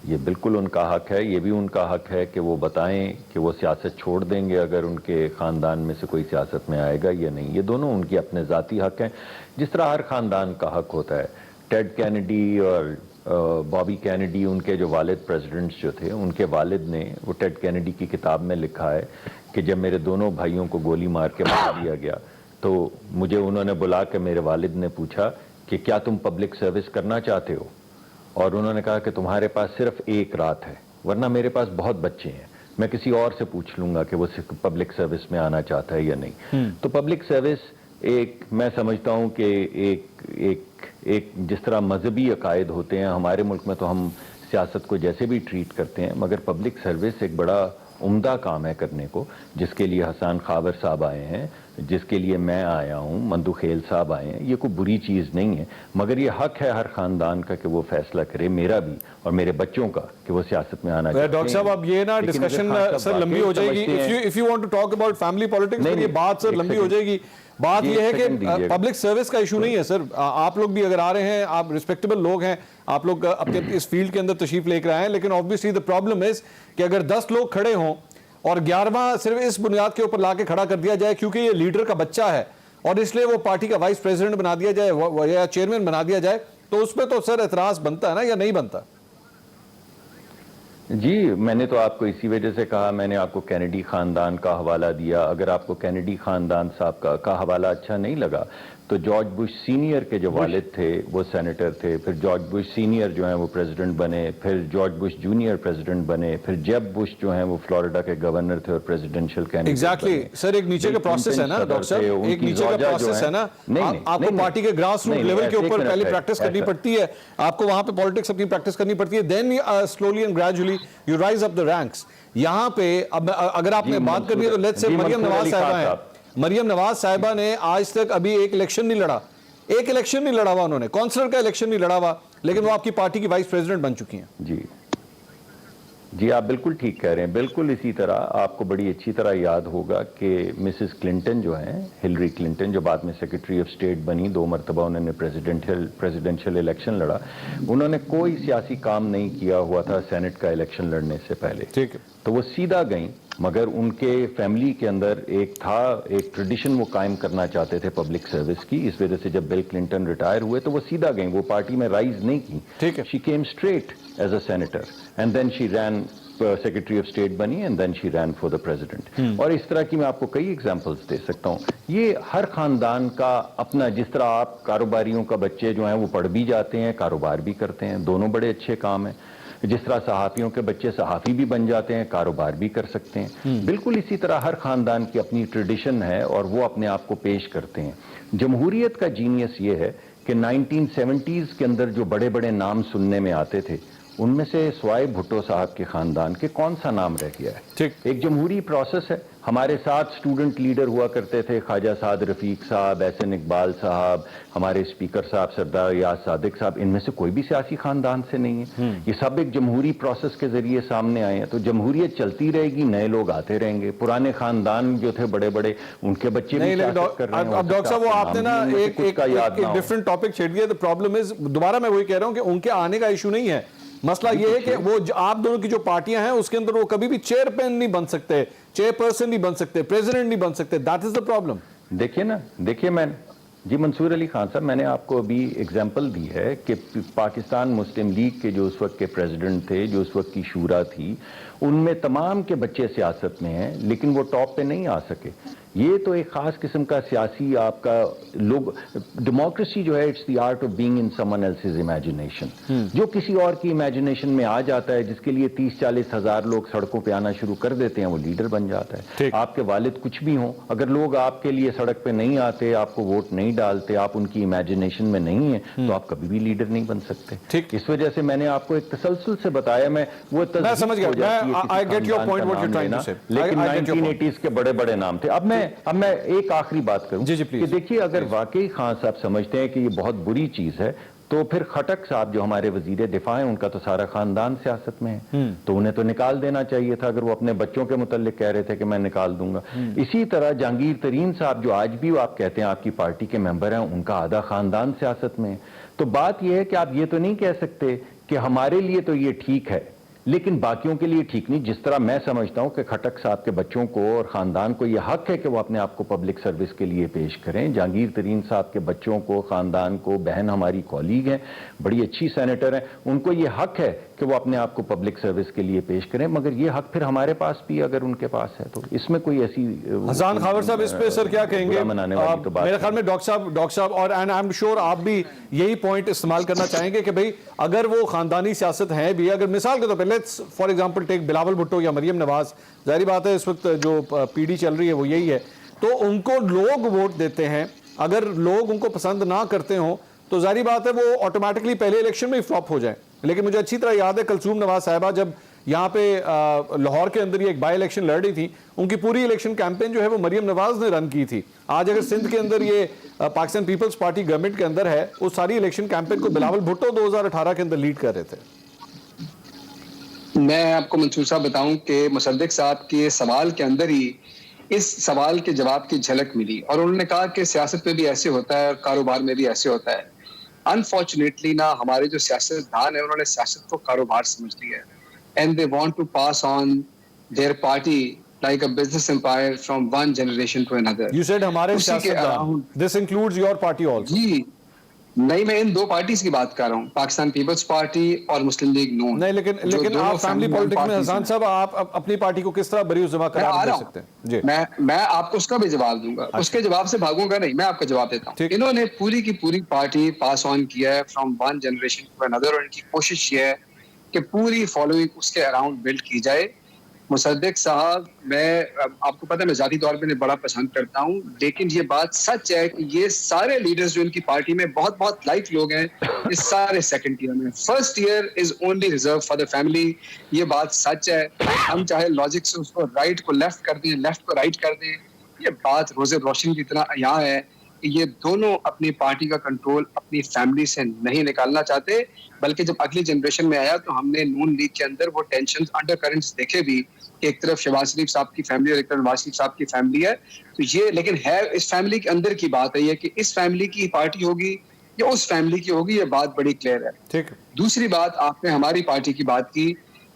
یہ بالکل ان کا حق ہے۔ یہ بھی ان کا حق ہے کہ وہ بتائیں کہ وہ سیاست چھوڑ دیں گے اگر ان کے خاندان میں سے کوئی سیاست میں آئے گا یا نہیں، یہ دونوں ان کے اپنے ذاتی حق ہیں، جس طرح ہر خاندان کا حق ہوتا ہے۔ ٹیڈ کینیڈی اور بابی کینیڈی، ان کے جو والد پریزیڈنٹس جو تھے، ان کے والد نے وہ ٹیڈ کینیڈی کی کتاب میں لکھا ہے کہ جب میرے دونوں بھائیوں کو گولی مار کے مار دیا گیا تو مجھے انہوں نے بلا کے میرے والد نے پوچھا کہ کیا تم پبلک سروس کرنا چاہتے ہو، اور انہوں نے کہا کہ تمہارے پاس صرف ایک رات ہے، ورنہ میرے پاس بہت بچے ہیں، میں کسی اور سے پوچھ لوں گا کہ وہ پبلک سروس میں آنا چاہتا ہے یا نہیں۔ تو پبلک سروس ایک، میں سمجھتا ہوں کہ ایک جس طرح مذہبی عقائد ہوتے ہیں، ہمارے ملک میں تو ہم سیاست کو جیسے بھی ٹریٹ کرتے ہیں، مگر پبلک سروس ایک بڑا عمدہ کام ہے کرنے کو، جس کے لیے حسان خاور صاحب آئے ہیں، جس کے لیے میں آیا ہوں، مندو خیل صاحب آئے ہیں، یہ کوئی بری چیز نہیں ہے، مگر یہ حق ہے ہر خاندان کا کہ وہ فیصلہ کرے، میرا بھی اور میرے بچوں کا، کہ وہ سیاست میں آنا چاہتے ہیں۔
ڈاکٹر صاحب اب یہ نا ڈسکشن سر لمبی ہو جائے گی، if you want to talk about family politics یہ بات سر لمبی ہو جائے گی۔ بات یہ ہے کہ پبلک سروس کا ایشو نہیں ہے سر، آپ لوگ بھی اگر آ رہے ہیں، آپ ریسپیکٹیبل لوگ ہیں، آپ لوگ اپنے اس فیلڈ کے اندر تشریف لے کر آئے ہیں، لیکن obviously the problem is کہ اگر 10 لوگ کھڑے ہوں اور 11واں صرف اس بنیاد کے اوپر لا کے کھڑا کر دیا جائے کیونکہ یہ لیڈر کا بچہ ہے اور اس لیے وہ پارٹی کا وائس پریزیڈنٹ بنا دیا جائے یا چیئرمین بنا دیا جائے، تو اس پہ تو سر اعتراض بنتا ہے نا یا نہیں بنتا؟
جی میں نے تو آپ کو اسی وجہ سے کہا، میں نے آپ کو کینیڈی خاندان کا حوالہ دیا، اگر آپ کو کینیڈی خاندان صاحب کا حوالہ اچھا نہیں لگا تو جارج بش سینئر کے جو والد تھے وہ سینیٹر تھے، پھر جارج بش سینئر جو ہیں وہ پریزیڈنٹ بنے، پھر جارج بش جونیئر پریزیڈنٹ بنے، پھر جیب بش جو ہیں وہ فلوریڈا کے گورنر تھے اور پریزیڈنشل کینڈیڈیٹ۔
ایگزیکٹلی سر، ایک نیچے کا پروسیس ہے نا ڈاکٹر صاحب، ایک نیچے کا پروسیس ہے نا، آپ کو پارٹی کے گراس روٹ لیول کے اوپر پہلے پریکٹس کرنی پڑتی ہے، آپ کو وہاں پہ پالیٹکس اپنی پریکٹس کرنی پڑتی ہے، then slowly and gradually you rise up the ranks. یہاں پہ اب اگر آپ نے بات کرنی ہے تو لیٹس سے مریم نواز صاحبہ ہیں، مریم نواز صاحبہ نے آج تک ابھی ایک الیکشن نہیں لڑا، ایک الیکشن نہیں لڑا ہوا، انہوں نے کونسلر کا الیکشن نہیں لڑا ہوا، لیکن وہ آپ کی پارٹی کی وائس پریزیڈنٹ بن چکی ہیں۔
جی آپ بالکل ٹھیک کہہ رہے ہیں، بالکل اسی طرح آپ کو بڑی اچھی طرح یاد ہوگا کہ مسز کلنٹن جو ہیں، ہلری کلنٹن، جو بعد میں سیکرٹری آف اسٹیٹ بنی، 2 مرتبہ انہوں نے پریزیڈنشل الیکشن لڑا، انہوں نے کوئی سیاسی کام نہیں کیا ہوا تھا سینٹ کا الیکشن لڑنے سے پہلے، تو وہ سیدھا گئیں مگر ان کے فیملی کے اندر ایک ٹریڈیشن وہ قائم کرنا چاہتے تھے پبلک سروس کی. اس وجہ سے جب بل کلنٹن ریٹائر ہوئے تو وہ سیدھا گئیں, وہ پارٹی میں رائز نہیں کی.
ٹھیک ہے.
She came straight as a senator and then she ran secretary of state بنی and then she ran for the president. اور اس طرح کی میں آپ کو کئی ایگزامپلس دے سکتا ہوں. یہ ہر خاندان کا اپنا, جس طرح آپ کاروباریوں کا بچے جو ہیں وہ پڑھ بھی جاتے ہیں, کاروبار بھی کرتے ہیں, دونوں بڑے اچھے کام ہیں. جس طرح صحافیوں کے بچے صحافی بھی بن جاتے ہیں, کاروبار بھی کر سکتے ہیں. بالکل اسی طرح ہر خاندان کی اپنی ٹریڈیشن ہے اور وہ اپنے آپ کو پیش کرتے ہیں. جمہوریت کا جینیس یہ ہے کہ 1970s کے اندر جو بڑے بڑے نام سننے میں آتے تھے ان میں سے سوائے بھٹو صاحب کے خاندان کے کون سا نام رہ گیا ہے؟ ایک جمہوری پروسیس ہے. ہمارے ساتھ اسٹوڈنٹ لیڈر ہوا کرتے تھے, خواجہ سعد رفیق صاحب, احسن اقبال صاحب, ہمارے اسپیکر صاحب سردار ریاض صادق صاحب, ان میں سے کوئی بھی سیاسی خاندان سے نہیں ہے. یہ سب ایک جمہوری پروسیس کے ذریعے سامنے آئے ہیں. تو جمہوریت چلتی رہے گی, نئے لوگ آتے رہیں گے. پرانے خاندان جو تھے بڑے بڑے, ان کے بچے بھی سیاست کر رہے ہیں.
اب ڈاکٹر صاحب وہ آپ نے نا ایک ڈفرنٹ ٹاپک چھیڑ دیا. پرابلم از, دوبارہ میں وہی کہہ رہا ہوں کہ ان کے آنے کا ایشو نہیں ہے. مسئلہ یہ ہے کہ وہ آپ دونوں کی جو پارٹیاں ہیں اس کے اندر وہ کبھی بھی چیئر پین نہیں بن سکتے, چیئر پرسن نہیں بن سکتے, پریزیڈنٹ نہیں بن سکتے. That is the problem.
دیکھیے میں جی منصور علی خان صاحب, میں نے آپ کو ابھی ایگزامپل دی ہے کہ پاکستان مسلم لیگ کے جو اس وقت کے پریزیڈنٹ تھے, جو اس وقت کی شورا تھی, ان میں تمام کے بچے سیاست میں ہیں لیکن وہ ٹاپ پہ نہیں آ سکے. یہ تو ایک خاص قسم کا سیاسی آپ کا لوگ, ڈیموکریسی جو ہے it's the art of being in someone else's imagination. جو کسی اور کی امیجنیشن میں آ جاتا ہے, جس کے لیے 30-40 ہزار لوگ سڑکوں پہ آنا شروع کر دیتے ہیں, وہ لیڈر بن جاتا ہے. آپ کے والد کچھ بھی ہوں, اگر لوگ آپ کے لیے سڑک پہ نہیں آتے, آپ کو ووٹ نہیں ڈالتے, آپ ان کی امیجنیشن میں نہیں ہیں, تو آپ کبھی بھی لیڈر نہیں بن سکتے. اس وجہ سے میں نے آپ کو ایک تسلسل سے بتایا, میں وہ
سمجھ گیا,
لیکن 1980s کے بڑے بڑے نام تھے. اب میں ایک آخری بات کروں کہ دیکھیے, اگر واقعی خان صاحب سمجھتے ہیں کہ یہ بہت بری چیز ہے, تو پھر خٹک صاحب جو ہمارے وزیر دفاع ہیں, ان کا تو سارا خاندان سیاست میں ہے, تو انہیں تو نکال دینا چاہیے تھا اگر وہ اپنے بچوں کے متعلق کہہ رہے تھے کہ میں نکال دوں گا. اسی طرح جہانگیر ترین صاحب جو آج بھی آپ کہتے ہیں آپ کی پارٹی کے ممبر ہیں, ان کا آدھا خاندان سیاست میں ہے. تو بات یہ ہے کہ آپ یہ تو نہیں کہہ سکتے کہ ہمارے لیے تو یہ ٹھیک ہے لیکن باقیوں کے لیے ٹھیک نہیں. جس طرح میں سمجھتا ہوں کہ کھٹک صاحب کے بچوں کو اور خاندان کو یہ حق ہے کہ وہ اپنے آپ کو پبلک سروس کے لیے پیش کریں. جہانگیر ترین صاحب کے بچوں کو, خاندان کو, بہن ہماری کولیگ ہیں, بڑی اچھی سینیٹر ہیں, ان کو یہ حق ہے کہ وہ اپنے آپ کو پبلک سروس کے لیے پیش کریں. مگر یہ حق پھر ہمارے پاس بھی اگر ان کے پاس ہے, تو اس میں کوئی ایسی
حسان خاور صاحب اس پہ سر کیا کہیں گے؟ میرے خیال میں ڈاکٹر صاحب اور آئی ایم شیور آپ بھی یہی پوائنٹ استعمال کرنا چاہیں گے کہ بھئی اگر وہ خاندانی سیاست ہے بھی, اگر مثال کے طور پہ فار ایگزامپل ٹیک بلاول بھٹو یا مریم نواز, ظاہری بات ہے اس وقت جو پی ڈی چل رہی ہے وہ یہی ہے, تو ان کو لوگ ووٹ دیتے ہیں. اگر لوگ ان کو پسند نہ کرتے ہوں تو ظاہری بات ہے وہ آٹومیٹکلی پہلے الیکشن میں ہی فلاپ ہو جائیں. لیکن مجھے اچھی طرح یاد ہے کلثوم نواز صاحبہ جب یہاں پہ لاہور کے اندر یہ ایک بائی الیکشن لڑ رہی تھی, ان کی پوری الیکشن کیمپین جو ہے وہ مریم نواز نے رن کی تھی. آج اگر سندھ کے اندر یہ پاکستان پیپلز پارٹی گورنمنٹ کے اندر ہے, اس ساری الیکشن کیمپین کو بلاول بھٹو 2018 کے اندر لیڈ کر رہے تھے.
میں آپ کو منصور صاحب بتاؤں کہ مصدق صاحب کے سوال کے اندر ہی اس سوال کے جواب کی جھلک ملی, اور انہوں نے کہا کہ سیاست میں بھی ایسے ہوتا ہے اور کاروبار میں بھی ایسے ہوتا ہے. انفارچونیٹلی نا ہمارے جو سیاستدان ہیں انہوں نے سیاست کو کاروبار سمجھ لیا ہے, and they want to pass on their party like a business empire from one generation to another.
You said ہمارے سیاستدان, this includes your party also.
جی نہیں, میں ان دو پارٹیز کی بات کر رہا ہوں, پاکستان پیپلز پارٹی اور مسلم لیگ نون.
نہیں لیکن آپ فیملی پولیٹکس میں حسان صاحب آپ اپنی پارٹی کو کس طرح بری ذمہ قرار دے سکتے ہیں؟ جی
میں آپ کو اس کا بھی جواب دوں گا, اس کے جواب سے بھاگوں گا نہیں, میں آپ کا جواب دیتا ہوں. انہوں نے پوری کی پوری پارٹی پاس آن کیا ہے from one generation to another, اور ان کی کوشش یہ ہے کہ پوری فالوئنگ اس کے اراؤنڈ بلڈ کی جائے. مصدق صاحب, میں آپ کو پتہ ہے میں ذاتی طور پہ بڑا پسند کرتا ہوں, لیکن یہ بات سچ ہے کہ یہ سارے لیڈرز جو ان کی پارٹی میں بہت بہت لائک لوگ ہیں, یہ سارے سیکنڈ ایئر میں, first year is only reserve for the family. یہ بات سچ ہے. ہم چاہے لاجک سے اس کو رائٹ کو لیفٹ کر دیں, لیفٹ کو رائٹ کر دیں, یہ بات روز روشن کی طرح یہاں ہے کہ یہ دونوں اپنی پارٹی کا کنٹرول اپنی فیملی سے نہیں نکالنا چاہتے, بلکہ جب اگلی جنریشن میں آیا تو ہم نے نون لیگ کے اندر وہ ٹینشنز انڈر کرنٹس دیکھے بھی کہ ایک طرف شہباز شریف صاحب کی فیملی اور ایک طرف نواز شریف صاحب کی فیملی ہے. تو یہ لیکن ہے اس فیملی کے اندر کی بات ہے, یہ کہ اس فیملی کی پارٹی ہوگی یا اس فیملی کی ہوگی, یہ بات بڑی کلیئر ہے.
ٹھیک.
دوسری بات, آپ نے ہماری پارٹی کی بات کی.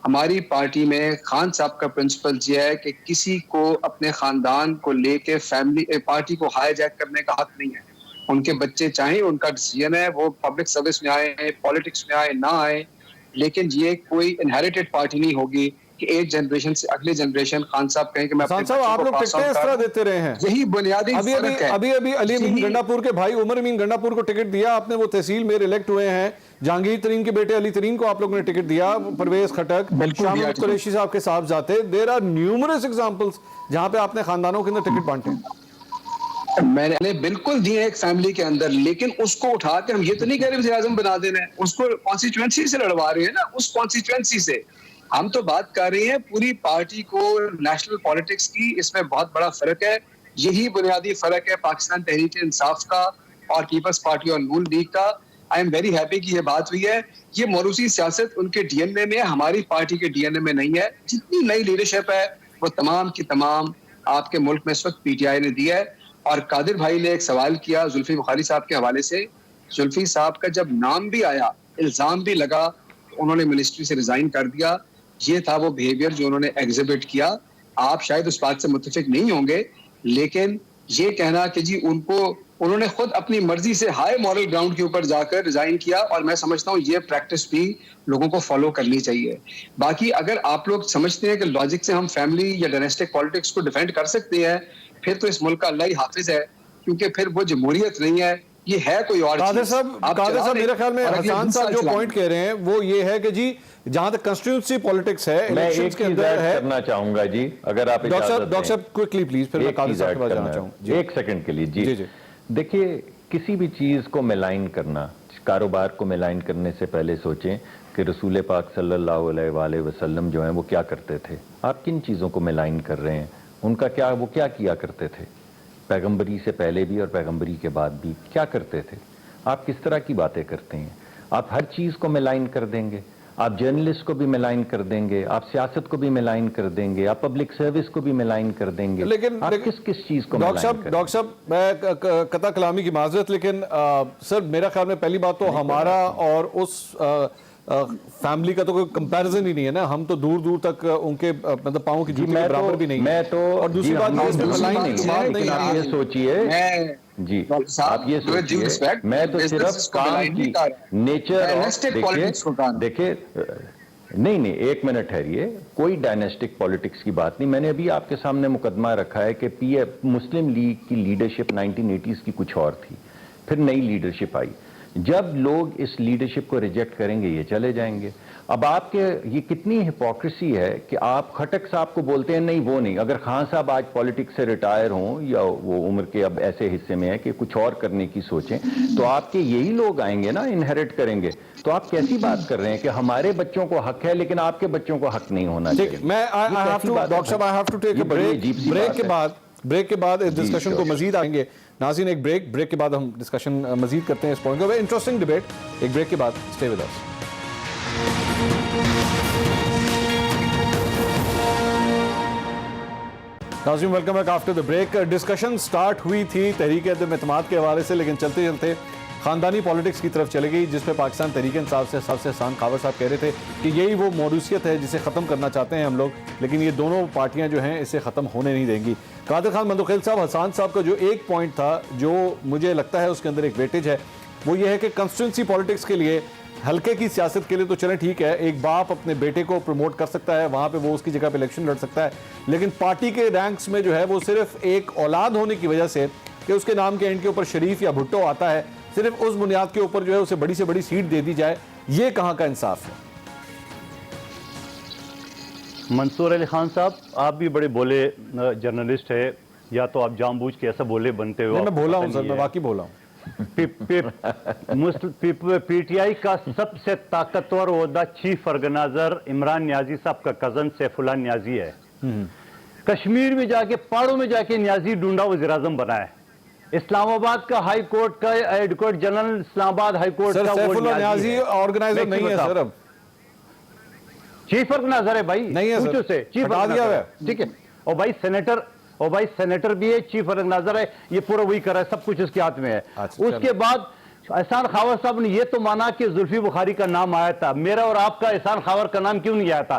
ہماری پارٹی میں خان صاحب کا پرنسپل یہ ہے کہ کسی کو اپنے خاندان کو لے کے فیملی پارٹی کو ہائی جیک کرنے کا حق نہیں ہے. ان کے بچے چاہیں ان کا ڈیسیژن ہے وہ پبلک سروس میں آئے پالیٹکس میں آئے نہ آئے, لیکن یہ کوئی انہیریٹڈ پارٹی نہیں ہوگی کہ ایک جنریشن سے اگلی جنریشن خان صاحب کہیں کہ میں
خان صاحب آپ لوگ ٹکٹیں اس طرح دیتے رہے ہیں.
یہی بنیادی فرق ہے.
ابھی علی امین گنڈا پور کے بھائی عمر امین گنڈا پور کو ٹکٹ دیا آپ نے, وہ تحصیل میں الیکٹ ہوئے ہیں. جہانگیر ترین کے بیٹے علی ترین کو آپ لوگوں نے ٹکٹ دیا, پرویز خٹک, شاہ محمود قریشی صاحب کے صاحبزادے. دیر آر نیومرس ایگزامپلس جہاں پہ آپ نے خاندانوں کے اندر ٹکٹ بانٹے.
میں نے بالکل دیے ایک فیملی کے اندر, لیکن اس کو اٹھا کے ہم یہ تو نہیں کہہ رہے وزیر اعظم بنا دینا ہے, اس کو کانسٹیچوئنسی سے لڑوا رہے ہیں نا, اس کانسٹیچوئنسی سے. ہم تو بات کر رہے ہیں پوری پارٹی کو نیشنل پالیٹکس کی, اس میں بہت بڑا فرق ہے. یہی بنیادی فرق ہے پاکستان تحریک انصاف کا اور پیپلز پارٹی اور نون لیگ کا. آئی ایم ویری ہیپی کہ یہ بات ہوئی ہے. یہ موروثی سیاست ان کے ڈی این اے میں, ہماری پارٹی کے ڈی این اے میں نہیں ہے. جتنی نئی لیڈرشپ ہے وہ تمام کی تمام آپ کے ملک میں اس وقت پی ٹی آئی نے دی ہے. اور قادر بھائی نے ایک سوال کیا زلفی بخاری صاحب کے حوالے سے. زلفی صاحب کا جب نام بھی آیا, الزام بھی لگا, انہوں نے منسٹری سے ریزائن کر دیا. یہ تھا وہ بیہیویئر جو انہوں نے ایگزیبٹ کیا. آپ شاید اس بات سے متفق نہیں ہوں گے, لیکن یہ کہنا کہ جی انہوں نے خود اپنی مرضی سے ہائی مورل گراؤنڈ کے اوپر جا کر ریزائن کیا, اور میں سمجھتا ہوں یہ پریکٹس بھی لوگوں کو فالو کرنی چاہیے. باقی اگر آپ لوگ سمجھتے ہیں کہ لاجک سے ہم فیملی یا ڈائنیسٹک پالیٹکس کو ڈیفینڈ کر سکتے ہیں, پھر تو اس ملک کا اللہ ہی حافظ ہے, کیونکہ پھر وہ جمہوریت نہیں ہے, یہ ہے کوئی اور
قادر
چیز.
صاحب میرے خیال میں حسان صاحب جو پوائنٹ کہہ رہے ہیں وہ یہ ہے کہ جی جہاں تک کنسٹیٹیوشنسی پالیٹکس ہے
میں ایک چیز ایڈ کرنا چاہوں گا جی, اگر آپ
ڈاکٹر صاحب کوئکلی پلیز, پھر میں قادر صاحب کے پاس جانا چاہوں.
ایک سیکنڈ کے لیے جی. دیکھیے کسی بھی چیز کو ملائن کرنا, کاروبار کو ملائن کرنے سے پہلے سوچیں کہ رسول پاک صلی اللہ علیہ وآلہ وسلم جو ہیں وہ کیا کرتے تھے. آپ کن چیزوں کو ملائن کر رہے ہیں, ان کا کیا, وہ کیا کیا کرتے تھے پیغمبری سے پہلے بھی اور پیغمبری کے بعد بھی کیا کرتے تھے. آپ کس طرح کی باتیں کرتے ہیں, آپ ہر چیز کو ملائن کر دیں گے, آپ جرنلسٹ کو بھی ملائن کر دیں گے, آپ سیاست کو بھی ملائن کر دیں گے, آپ پبلک سروس کو بھی ملائن کر دیں گے,
لیکن
آپ کس چیز کو
ڈاکٹر صاحب میں قطع کلامی کی معذرت, لیکن سر میرا خیال میں پہلی بات تو ہمارا اور اس فیملی کا تو کوئی کمپیریزن ہی نہیں ہے نا. ہم تو دور دور تک ان کے مطلب پاؤں کی جوتی کے برابر بھی نہیں.
میں تو
اور دوسری بات
یہ سوچئے جی, آپ یہ سوچئے میں تو صرف کام کی نیچر دیکھیں نہیں ایک منٹ ٹھہریے, کوئی ڈائنیسٹک پالیٹکس کی بات نہیں. میں نے ابھی آپ کے سامنے مقدمہ رکھا ہے کہ مسلم لیگ کی لیڈرشپ 1980s کی کچھ اور تھی, پھر نئی لیڈرشپ آئی. جب لوگ اس لیڈرشپ کو ریجیکٹ کریں گے یہ چلے جائیں گے. اب آپ کے یہ کتنی ہپوکریسی ہے کہ آپ خٹک صاحب کو بولتے ہیں نہیں وہ نہیں. اگر خان صاحب آج پالیٹکس سے ریٹائر ہوں یا وہ عمر کے اب ایسے حصے میں ہے کہ کچھ اور کرنے کی سوچیں, تو آپ کے یہی لوگ آئیں گے نا, انہیریٹ کریں گے. تو آپ کیسی بات کر رہے ہیں کہ ہمارے بچوں کو حق ہے لیکن آپ کے بچوں کو حق نہیں ہونا چاہیے.
میں ڈاکٹر صاحب I have to take a break کے بعد اس ڈسکشن کو مزید آئیں گے. ناظرین ایک بریک کے بعد ہم ڈسکشن مزید کرتے ہیں اس پوائنٹ کو. انٹرسٹنگ ڈیبیٹ, ایک بریک کے بعد اسٹے ود اس. ناظرین welcome back after the break. Discussion start ہوئی تھی تحریک عدم اعتماد کے حوالے سے, لیکن چلتے چلتے خاندانی پالیٹکس کی طرف چلے گئی, جس پہ پاکستان تحریک انصاف سے سب سے احسان خاور صاحب کہہ رہے تھے کہ یہی وہ موروثیت ہے جسے ختم کرنا چاہتے ہیں ہم لوگ, لیکن یہ دونوں پارٹیاں جو ہیں اسے ختم ہونے نہیں دیں گی. قادر خان مندوخیل صاحب, حسان صاحب کا جو ایک پوائنٹ تھا جو مجھے لگتا ہے اس کے اندر ایک ویٹیج ہے, وہ یہ ہے کہ کنسٹیٹوئنسی پالیٹکس کے لیے, ہلکے کی سیاست کے لیے تو چلیں ٹھیک ہے, ایک باپ اپنے بیٹے کو پروموٹ کر سکتا ہے, وہاں پہ وہ اس کی جگہ پہ الیکشن لڑ سکتا ہے, لیکن پارٹی کے رینکس میں جو ہے وہ صرف ایک اولاد ہونے کی وجہ سے کہ اس کے نام کے اینڈ کے اوپر شریف یا بھٹو آتا ہے, صرف اس بنیاد کے اوپر جو ہے اسے بڑی سے بڑی سیٹ دے دی جائے, یہ کہاں کا انصاف ہے؟
منصور علی خان صاحب, آپ بھی بڑے بولے جرنلسٹ ہے, یا تو آپ جان بوجھ کے ایسا بولے بنتے ہو.
میں بولا ہوں سر, میں واقعی بولا ہوں.
پی ٹی آئی کا سب سے طاقتور عہدہ چیف آرگنائزر عمران نیازی صاحب کا کزن سیف اللہ نیازی ہے. کشمیر میں جا کے, پہاڑوں میں جا کے نیازی ڈونڈا وزیر اعظم بنا ہے. اسلام آباد کا ہائی کورٹ کا ایڈوکیٹ جنرل اسلام آباد ہائی کورٹ کا
سیف اللہ نیازی آرگنائزر نہیں ہے سر, اب
چیف آرگنائزر ہے بھائی,
نہیں ہے سر,
چیف آرگنائزر ہے, ٹھیک ہے. اور بھائی سینیٹر بھی ہے, چیف آرگنائزر ہے, یہ پورا وہی کر رہا ہے, سب کچھ اس کے ہاتھ میں ہے. اس کے بعد احسان خاور صاحب نے یہ تو مانا کہ زلفی بخاری کا نام آیا تھا, میرا اور آپ کا احسان خاور کا نام کیوں نہیں آیا تھا؟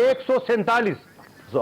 147,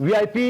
VIP